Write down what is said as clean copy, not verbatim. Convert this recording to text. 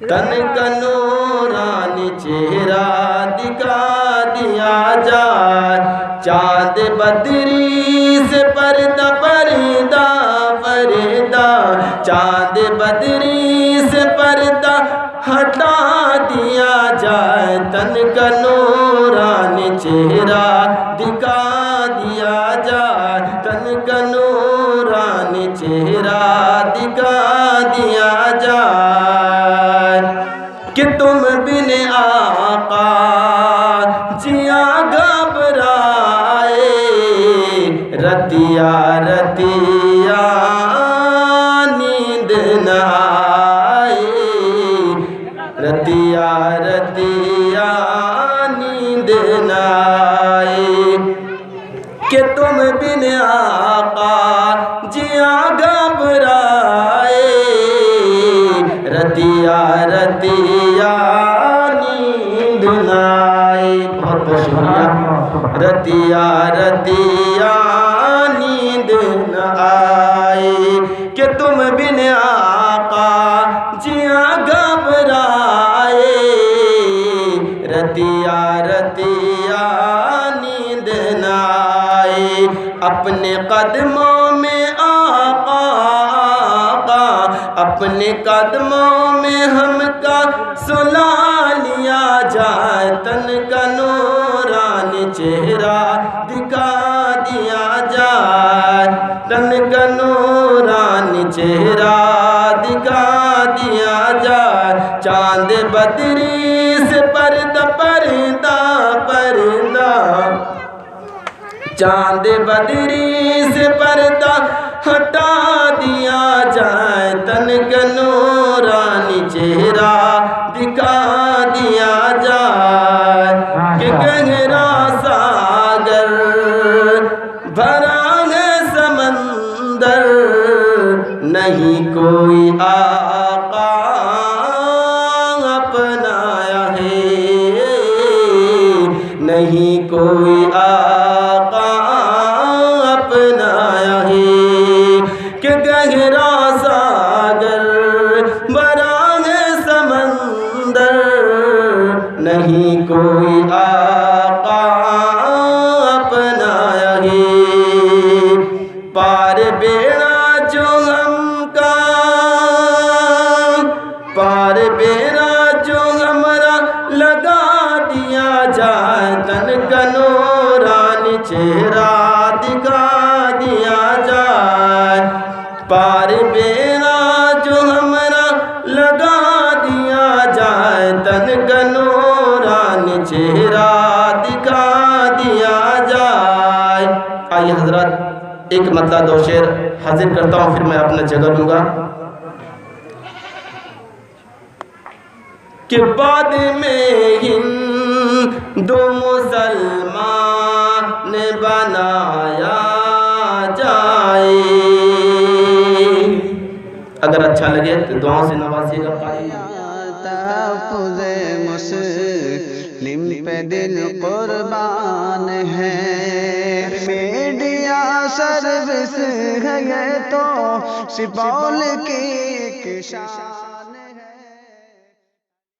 تن کا نورانی چہرہ دکھا دیا جائے، چاند بدری سے پردہ پردہ پردہ، چاند بدری سے پردہ ہٹا دیا جائے، تن کا نورانی چہرہ دکھا دیا جائے، تن کا نورانی چہرہ دکھا دیا جائے، کہ تم بن آقا جیاں گھبرائے، رتیا رتیا نیند نہ آئے، رتیا رتیا نیند نہ آئے، کہ تم بن آقا جیاں گھبرائے، رتیا رتیا نیند نہ آئے۔ بہت بہت شکریہ۔ رتیا رتیا نیند نہ آئے، کہ تم بن آقا جیاں گھبرائے، رتیا رتیا نیند نہ آئے، اپنے قدموں میں آقا اپنے قدموں میں ہم کا سلا لیا جائے، تن کا نورانی چہرہ دکھا دیا جائے، تن کا نورانی چہرہ دکھا دیا جائے، چاند بدری سے پردہ پردہ پردہ، چاند بدری سے پردہ ہٹا دیا جائے، تن کا نورانی چہرہ دکھا دیا جائے، کہ گہرا ساگر بھرا ہے سمندر، نہیں کوئی آقا اپنایا ہے، نہیں کوئی آقا اپنایا ہے، کہ گہرا ساگر بھرا ہے سمندر، نہیں کوئی آقا اپنایا ہے، پار بیڑا جو ہم کا، پار بیڑا جو ہمارا لگا دیا جائے، تن کا نورانی چہرہ دکھا دیا جائے، پار بیڑا جو ہمارا لگا دیا جائے، تن کا نورانی چہرہ دکھا دیا جائے۔ آئیے حضرات ایک مطلع دو شعر حاضر کرتا ہوں، پھر میں اپنا جگہ لوں گا۔ کہ بعد میں ہندو مسلمان بنایا جائے، اگر اچھا لگے تو دعاؤں سے نوازیے گا۔ تحفظ مسلم پہ دل قربان ہے، میڈیا سروس ہے تو سپول کی ایک شان